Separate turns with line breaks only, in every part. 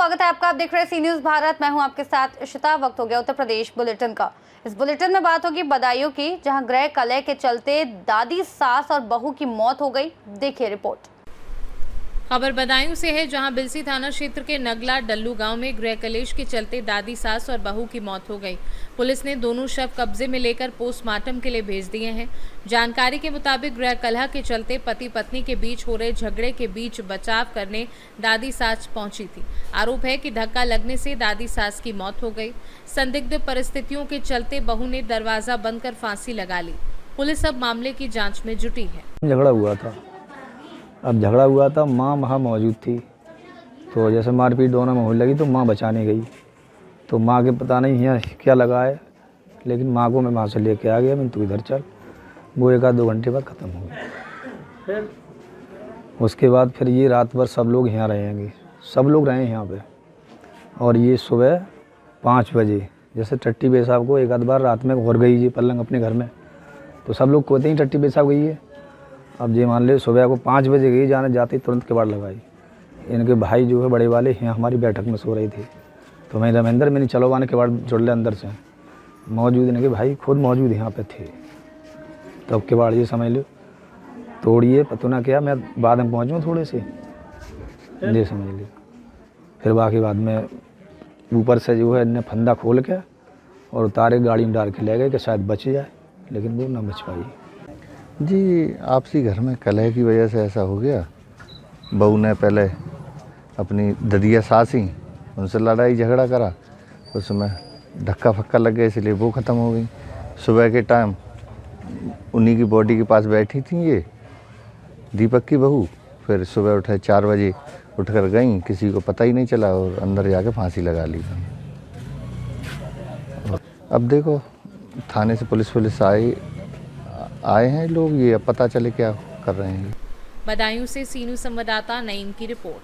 स्वागत है आपका। आप देख रहे हैं सी न्यूज भारत। मैं हूं आपके साथ इशिता। वक्त हो गया उत्तर प्रदेश बुलेटिन का। इस बुलेटिन में बात होगी बदायूं की, जहां गृह कलह के चलते दादी, सास और बहू की मौत हो गई। देखिए रिपोर्ट।
खबर बदायूं से है, जहां बिलसी थाना क्षेत्र के नगला डल्लू गांव में गृह कलेश के चलते दादी, सास और बहू की मौत हो गई। पुलिस ने दोनों शव कब्जे में लेकर पोस्टमार्टम के लिए भेज दिए हैं। जानकारी के मुताबिक गृह कलह के चलते पति पत्नी के बीच हो रहे झगड़े के बीच बचाव करने दादी सास पहुंची थी। आरोप है कि धक्का लगने से दादी सास की मौत हो गई। संदिग्ध परिस्थितियों के चलते बहू ने दरवाजा बंद कर फांसी लगा ली। पुलिस अब मामले की जाँच में जुटी है।
झगड़ा हुआ था, अब झगड़ा हुआ था, माँ वहाँ मौजूद थी, तो जैसे मारपीट दोनों में होने लगी तो माँ बचाने गई, तो माँ के पता नहीं यहाँ क्या लगा है, लेकिन माँ को मैं वहाँ से लेके आ गया। मैं तू इधर चल, वो 1-2 घंटे बाद ख़त्म हो गया। उसके बाद फिर ये रात भर सब लोग यहाँ रहेंगे, सब लोग रहे यहाँ पे, और ये सुबह 5 बजे जैसे टट्टी बेसाब को 1-आध बार रात में घुर गई जी पलंग अपने घर में, तो सब लोग कहते ही टट्टी बेसाब गई है। अब ये मान ले सुबह को 5 बजे गई, जाने जाते ही तुरंत किवाड़ लगाई। इनके भाई जो है बड़े वाले यहाँ हमारी बैठक में सो रहे थे, तो मैं रविंदर मैंने चलो वाने किवाड़ जुड़ ले अंदर से मौजूद, इनके भाई खुद मौजूद यहाँ पे थे। तब किवाड़ ये समझ लो तोड़िए, पता ना क्या, मैं बाद में पहुँचूँ थोड़े से, ये समझ लो। फिर बाकी बाद में ऊपर से जो है इनने फंदा खोल के और उतारे गाड़ी में डाल के ले गए कि शायद बच जाए, लेकिन वो ना बच पाई
जी। आपसी घर में कलह की वजह से ऐसा हो गया। बहू ने पहले अपनी ददिया सासी उनसे लड़ाई झगड़ा करा, उसमें धक्का फक्का लग गया, इसलिए वो ख़त्म हो गई। सुबह के टाइम उन्हीं की बॉडी के पास बैठी थी ये दीपक की बहू, फिर सुबह उठे 4 बजे उठकर गई, किसी को पता ही नहीं चला और अंदर जाके फांसी लगा ली। अब देखो थाने से पुलिस आए हैं लोग, ये अब पता चले क्या कर रहे हैं।
बदायूं से सी न्यूज संवाददाता नईम की रिपोर्ट।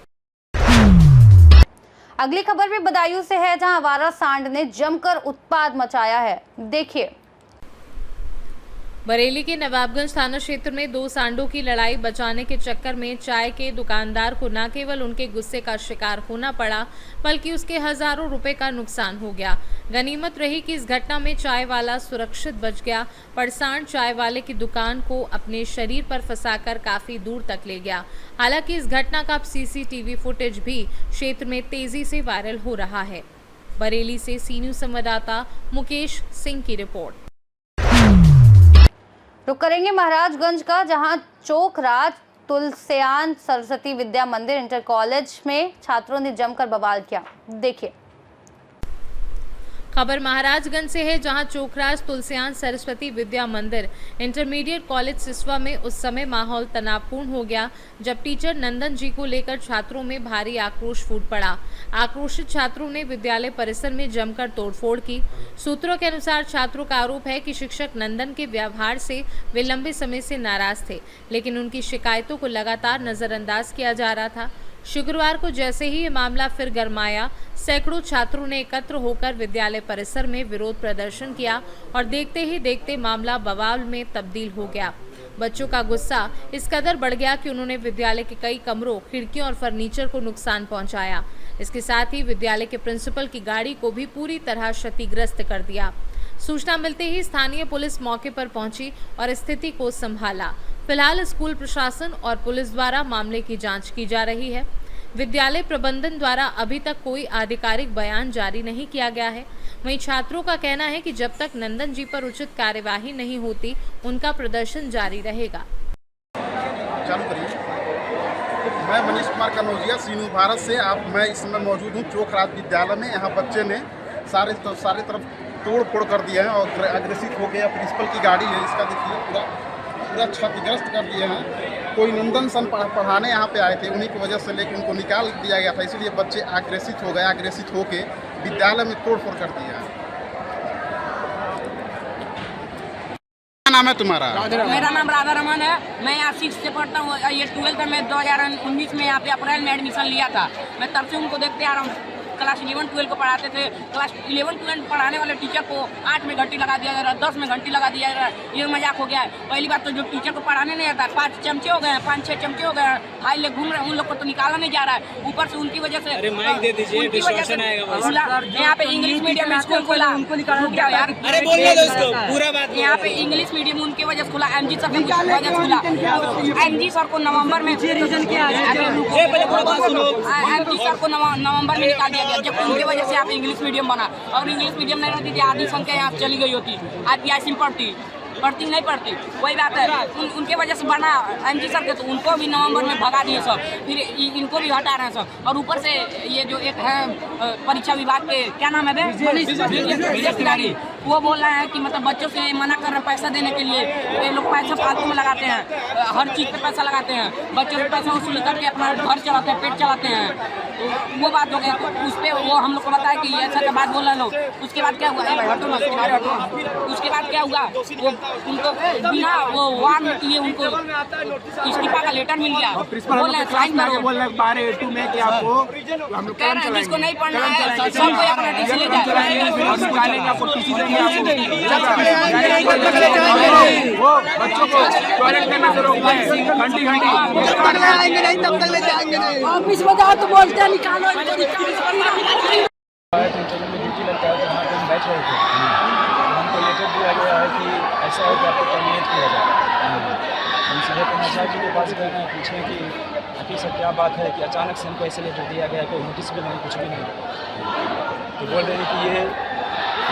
अगली खबर भी बदायूं से है, जहां आवारा सांड ने जमकर उत्पात मचाया है। देखिए।
बरेली के नवाबगंज थाना क्षेत्र में 2 सांडों की लड़ाई बचाने के चक्कर में चाय के दुकानदार को न केवल उनके गुस्से का शिकार होना पड़ा, बल्कि उसके हजारों रुपए का नुकसान हो गया। गनीमत रही कि इस घटना में चाय वाला सुरक्षित बच गया, पर सांड चाय वाले की दुकान को अपने शरीर पर फंसाकर काफी दूर तक ले गया। हालांकि इस घटना का सीसीटीवी फुटेज भी क्षेत्र में तेजी से वायरल हो रहा है। बरेली से सी न्यूज संवाददाता मुकेश सिंह की रिपोर्ट।
रुक करेंगे महाराजगंज का, जहां चोखराज तुलसियान सरस्वती विद्या मंदिर इंटर कॉलेज में छात्रों ने जमकर बवाल किया। देखिए।
खबर महाराजगंज से है, जहां चोखराज तुलसियान सरस्वती विद्या मंदिर इंटरमीडिएट कॉलेज सिसवा में उस समय माहौल तनावपूर्ण हो गया जब टीचर नंदन जी को लेकर छात्रों में भारी आक्रोश फूट पड़ा। आक्रोशित छात्रों ने विद्यालय परिसर में जमकर तोड़फोड़ की। सूत्रों के अनुसार छात्रों का आरोप है कि शिक्षक नंदन के व्यवहार से वे लंबे समय से नाराज थे, लेकिन उनकी शिकायतों को लगातार नजरअंदाज किया जा रहा था। शुक्रवार को जैसे ही ये मामला फिर गरमाया, सैकड़ों छात्रों ने एकत्र होकर विद्यालय परिसर में विरोध प्रदर्शन किया और देखते ही देखते मामला बवाल में तब्दील हो गया। बच्चों का गुस्सा इस कदर बढ़ गया कि उन्होंने विद्यालय के कई कमरों, खिड़कियों और फर्नीचर को नुकसान पहुंचाया। इसके साथ ही विद्यालय के प्रिंसिपल की गाड़ी को भी पूरी तरह क्षतिग्रस्त कर दिया। सूचना मिलते ही स्थानीय पुलिस मौके पर पहुंची और स्थिति को संभाला। फिलहाल स्कूल प्रशासन और पुलिस द्वारा मामले की जांच की जा रही है। विद्यालय प्रबंधन द्वारा अभी तक कोई आधिकारिक बयान जारी नहीं किया गया है। वहीं छात्रों का कहना है कि जब तक नंदन जी पर उचित कार्यवाही नहीं होती, उनका प्रदर्शन जारी रहेगा।
मैं मनीष कुमार कनौजिया, सी न्यूज भारत से। मैं इस समय मौजूद हूँ चोखराज विद्यालय में। यहाँ बच्चे ने सारे तरफ तोड़ फोड़ कर दिया है और अग्रेसित हो गया। प्रिंसिपल की गाड़ी है, इसका देखिए पूरा क्षतिग्रस्त कर दिए हैं। कोई नंदन सन पढ़ाने यहाँ पे आए थे, उन्हीं की वजह से लेकर उनको निकाल दिया गया था, इसलिए बच्चे अग्रेसित हो गए। अग्रेसित होके विद्यालय में तोड़ फोड़ कर दिया है। क्या नाम है तुम्हारा?
मेरा नाम राधा रमन है। मैं यहाँ 6 से पढ़ता हूँ। ये 12th में 2019 में यहाँ पे अप्रैल में एडमिशन लिया था। मैं तब से उनको देखते आ रहा हूँ। क्लास 11-12 को पढ़ाते थे, क्लास 11-12 पढ़ाने वाले टीचर को 8 में घंटी लगा दिया जा रहा है, 10 में घंटी लगा दिया जा रहा है। ये मजाक हो गया है। पहली बात तो जो टीचर को पढ़ाने नहीं आता, 5 चमचे हो गए हैं, 5-6 चमचे हो गए हैं, फाइल ले घूम रहे हैं, उन लोग को तो निकाला नहीं जा रहा है। ऊपर से उनकी वजह से यहाँ पे इंग्लिश मीडियम स्कूल खुला,
अरे बोलने दो इसको, पूरा बात बोलो।
यहाँ पे इंग्लिश मीडियम उनकी वजह से खुला, एमजी सर की वजह से खुला। एमजी सर को नवंबर में एमजी सर को नवंबर में निकाल दिया गया, जब उनकी वजह से यहाँ पे इंग्लिश मीडियम बना। और इंग्लिश मीडियम नहीं रहती थी, आधी संख्या यहाँ चली गई होती, आदिवासी पढ़ती नहीं पढ़ती, वही बात है। उनके वजह से बना एमजी सर के, तो उनको भी नवंबर में भगा दिए सर, फिर इनको भी हटा रहे हैं सर। और ऊपर से ये जो एक है परीक्षा विभाग के, क्या नाम है विजय तिवारी, वो बोल रहे हैं कि मतलब बच्चों से मना कर रहे हैं पैसा देने के लिए। ये लोग पैसा फालतू में लगाते हैं, हर चीज़ पे पैसा लगाते हैं, बच्चों से पैसा वसूल करके अपना घर चलाते हैं, पेट चलाते हैं। वो बात हो गई, उस पर वो हम लोग को बताया कि ऐसा का बात बोल रहे लोग। उसके बाद क्या हुआ, उसके बाद क्या हुआ, वो उनको बिना वो वार्न किए उनको इस्तीफा का लेटर मिल गया। बोल रहे साइन करो,
बोल रहे 12A2 में कि आपको हम लोग
कह रहे हैं जिसको नहीं पढ़ना है सबको अपना टीसी ले जाए,
वो बच्चों को टॉयलेट में नजर रोक रहे हैं, घंटी
ऑफिस में जाओ तो बोलते हैं निकालो।
ड्यूटी लगता है, जहाँ पे हम बैठ रहे थे हमको लेटर दिया गया है कि ऐसा है कि आपको टर्मिनेट किया जाए। हम सीधे पंचायत जी के पास गए हैं, पूछें कि आखिर सर क्या बात है कि अचानक से हमको ऐसे लेटर दिया गया है, कोई नोटिस भी नहीं, कुछ भी नहीं। तो बोल रहे हैं कि ये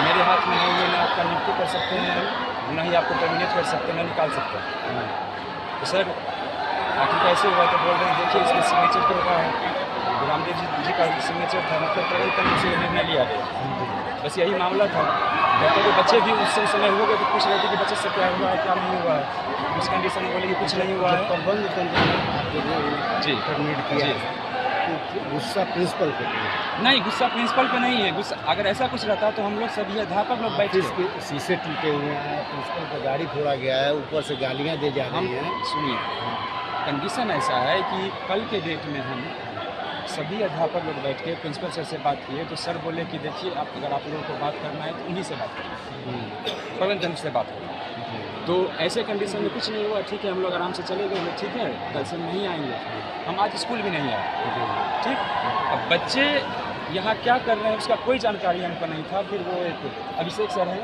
मेरे हाथ में नहीं है, ना आपका नियुक्ति कर सकते हैं, ना ही आपको टर्मिनेट कर सकते हैं, ना निकाल सकते हैं। तो सर आखिर कैसे हुआ, तो बोल रहे हैं देखिए इसमें सिग्नेचर तो हुआ है, रामदेव जी का सिग्नेचर था, मतलब प्रवर्तन से निर्णय लिया गया, बस यही मामला था। जब तक बच्चे भी उस समय हो गए तो पूछ रहे थे कि बच्चे से क्या हुआ है, क्या नहीं हुआ है। उस कंडीशन में बोले कि कुछ नहीं हुआ है।
प्रबंध
जी
टर्मिनेट किया, गुस्सा प्रिंसिपल पे
नहीं, गुस्सा प्रिंसिपल पे नहीं है। गुस्सा अगर ऐसा कुछ रहता तो हम लोग सभी अध्यापक लोग बैठे,
शीशे टूटे हुए हैं, प्रिंसिपल का गाड़ी फोड़ा गया है, ऊपर से गालियाँ दे जा रही हैं।
सुनिए, कंडीशन ऐसा है कि कल के डेट में हम सभी अध्यापक लोग बैठ के प्रिंसिपल सर से बात किए, तो सर बोले कि देखिए अगर आप लोगों को बात करना है तो उन्हीं से बात करें, प्रबंधन से बात करें। तो ऐसे कंडीशन में कुछ नहीं हुआ, ठीक है, हम लोग आराम से चले गए, ठीक है, कल से नहीं आएंगे, हम आज स्कूल भी नहीं आए, ठीक। अब बच्चे यहाँ क्या कर रहे हैं उसका कोई जानकारी हमको नहीं था। फिर वो एक अभिषेक सर हैं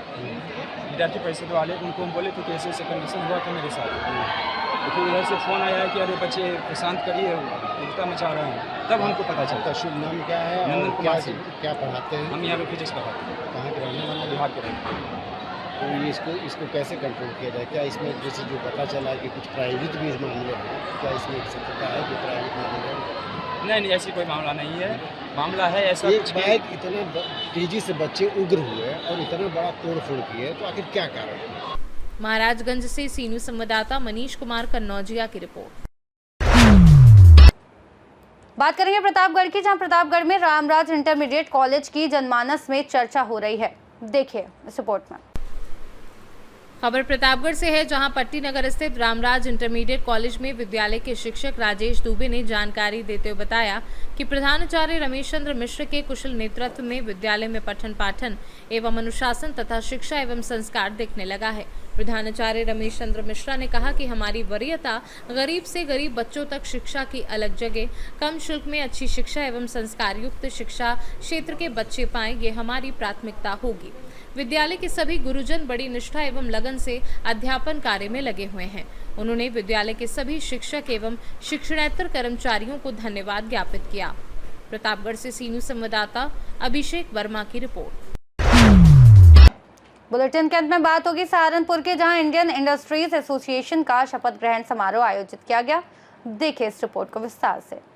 विद्यार्थी परिषद वाले, उनको हम बोले थे कि ऐसे ऐसे कंडीशन हुआ था मेरे साथ। तो फिर उधर से फ़ोन आया कि अरे बच्चे शांत करिए, उल्टा मचा रहे हैं, तब हमको पता चलता।
शुभ नाम क्या है,
नंदन कुमार सिंह।
क्या पढ़ाते हैं?
हम यहाँ पे फिजिक्स पढ़ाते हैं।
कहाँ के रहने वाले?
बिहार के रहने वाले।
तो इसको कैसे कंट्रोल किया जाए? क्या इसमें जैसे जो पता चला कि कुछ प्राइवेट भी मामले हैं, क्या इसमें सकता है कि प्राइवेट मामले?
नहीं, ऐसी कोई मामला नहीं है। मामला है ऐसा
एक बैग इतना तेजी से बच्चे उग्र हुए और इतना बड़ा तोड़ फोड़ किए, तो आखिर क्या कारण है?
महाराजगंज से सीनू संवाददाता मनीष कुमार कन्नौजिया की रिपोर्ट।
बात करेंगे प्रतापगढ़ की, जहां प्रतापगढ़ में रामराज इंटरमीडिएट कॉलेज की जनमानस में चर्चा हो रही है। देखिए इस रिपोर्ट में।
खबर प्रतापगढ़ से है, जहां पट्टी नगर स्थित रामराज इंटरमीडिएट कॉलेज में विद्यालय के शिक्षक राजेश दुबे ने जानकारी देते हुए बताया कि प्रधानाचार्य रमेश चंद्र मिश्र के कुशल नेतृत्व में विद्यालय में पठन पाठन एवं अनुशासन तथा शिक्षा एवं संस्कार दिखने लगा है। प्रधानाचार्य रमेश चंद्र मिश्रा ने कहा कि हमारी वरीयता गरीब से गरीब बच्चों तक शिक्षा की अलग जगह, कम शुल्क में अच्छी शिक्षा एवं संस्कार युक्त शिक्षा क्षेत्र के बच्चे पाएं, ये हमारी प्राथमिकता होगी। विद्यालय के सभी गुरुजन बड़ी निष्ठा एवं लगन से अध्यापन कार्य में लगे हुए हैं। उन्होंने विद्यालय के सभी शिक्षक एवं शिक्षणेतर कर्मचारियों को धन्यवाद ज्ञापित किया। प्रतापगढ़ से सीनू संवाददाता अभिषेक वर्मा की रिपोर्ट।
बुलेटिन के अंत में बात होगी सहारनपुर के, जहां इंडियन इंडस्ट्रीज एसोसिएशन का शपथ ग्रहण समारोह आयोजित किया गया। देखिए इस रिपोर्ट को विस्तार से।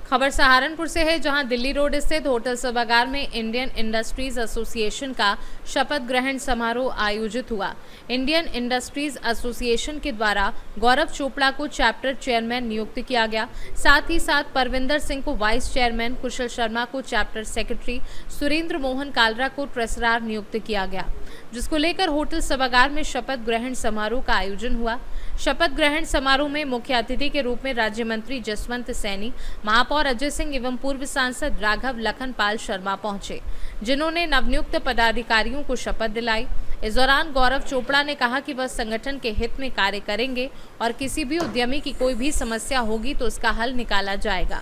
खबर सहारनपुर से है, जहां दिल्ली रोड स्थित होटल सभागार में इंडियन इंडस्ट्रीज एसोसिएशन का शपथ ग्रहण समारोह आयोजित हुआ। इंडियन इंडस्ट्रीज एसोसिएशन के द्वारा गौरव चोपड़ा को चैप्टर चेयरमैन नियुक्त किया गया। साथ ही साथ परविंदर सिंह को वाइस चेयरमैन, कुशल शर्मा को चैप्टर सेक्रेटरी, सुरेंद्र मोहन कालरा को ट्रेजरर नियुक्त किया गया। जिसको लेकर होटल सभागार में शपथ ग्रहण समारोह का आयोजन हुआ। शपथ ग्रहण समारोह में मुख्य अतिथि के रूप में राज्य मंत्री जसवंत सैनी, महापौर अजय सिंह एवं पूर्व सांसद राघव लखनपाल शर्मा पहुंचे, जिन्होंने नवनियुक्त पदाधिकारियों को शपथ दिलाई। इस दौरान गौरव चोपड़ा ने कहा कि वह संगठन के हित में कार्य करेंगे और किसी भी उद्यमी की कोई भी समस्या होगी तो उसका हल निकाला जाएगा।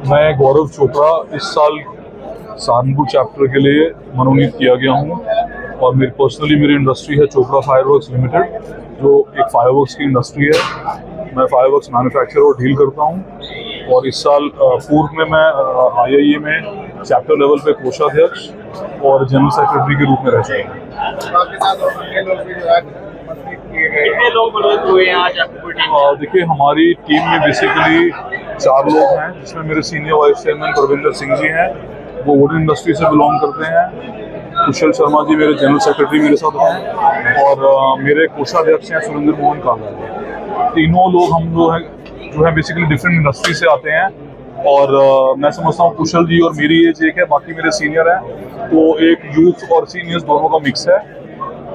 मैं गौरव चोपड़ा इस साल सहारनपुर चैप्टर के लिए मनोनीत किया गया हूं और मेरी इंडस्ट्री है चोपड़ा फायरवर्क्स लिमिटेड, जो एक फायरवर्क्स की इंडस्ट्री है। मैं फायरवर्क्स मैन्युफैक्चर और डील करता हूं और इस साल पूर्व में मैं IIA में चैप्टर लेवल पे कोषाध्यक्ष और जनरल सेक्रेटरी के रूप में रह चुका हूँ। देखिए, हमारी टीम में बेसिकली 4 लोग हैं, जिसमें मेरे senior vice chairman Parvinder Singh ji हैं, वो वुडन इंडस्ट्री से बिलोंग करते हैं। कुशल शर्मा जी मेरे जनरल सेक्रेटरी मेरे साथ हैं और मेरे कोषाध्यक्ष हैं सुरेंद्र मोहन काला जी। तीनों लोग हम जो है बेसिकली डिफरेंट इंडस्ट्री से आते हैं और मैं समझता हूँ कुशल जी और मेरी एज एक है, बाकी मेरे सीनियर हैं, तो एक यूथ और सीनियर्स दोनों का मिक्स है।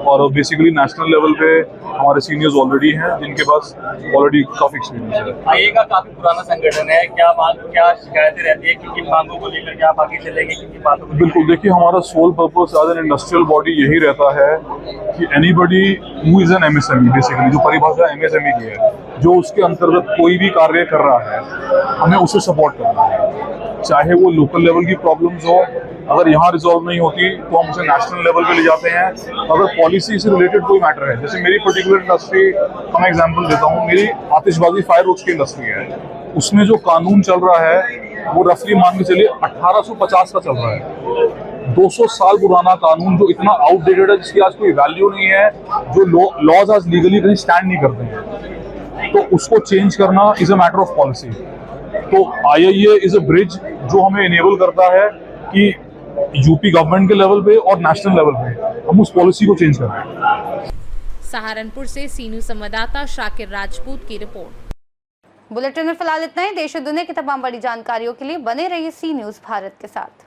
और बेसिकली नेशनल लेवल पे हमारे सीनियर्स ऑलरेडी हैं, जिनके पास ऑलरेडी काफी एक्सपीरियंस है।
आईए का काफी पुराना संगठन है, क्या शिकायतें रहती है, किन मांगों को लेकर क्या आगे चलेंगे, किन बातों को?
बिल्कुल, देखिए, हमारा sole purpose as an industrial body यही रहता है कि anybody who is an MSME, basically जो परिभाषा MSME की है, जो उसके अंतर्गत कोई भी कार्य कर रहा है, हमें उसे सपोर्ट करना है, चाहे वो लोकल लेवल की प्रॉब्लम्स हो। अगर यहाँ रिजॉल्व नहीं होती तो हम उसे नेशनल लेवल पे ले जाते हैं। अगर पॉलिसी से रिलेटेड कोई मैटर है, जैसे मेरी पर्टिकुलर इंडस्ट्री का मैं एग्जांपल देता हूँ, मेरी आतिशबाजी फायरवर्क्स की इंडस्ट्री है, उसमें जो कानून चल रहा है वो रफली मान के चलिए 1850 का चल रहा है। 200 साल पुराना कानून जो इतना आउटडेटेड है, जिसकी आज कोई वैल्यू नहीं है, जो लॉज आज लीगली कहीं स्टैंड नहीं करते हैं, तो उसको चेंज करना is a matter of policy. तो IIA इज अ ब्रिज जो हमें इनेबल करता है कि यूपी गवर्नमेंट के लेवल पे और नेशनल लेवल पे हम उस पॉलिसी को चेंज करें।
सहारनपुर से सीनू संवाददाता शाकिर राजपूत की रिपोर्ट।
बुलेटिन में फिलहाल इतना ही। देश और दुनिया की तमाम बड़ी जानकारियों के लिए बने रहिए सी न्यूज़ भारत के साथ।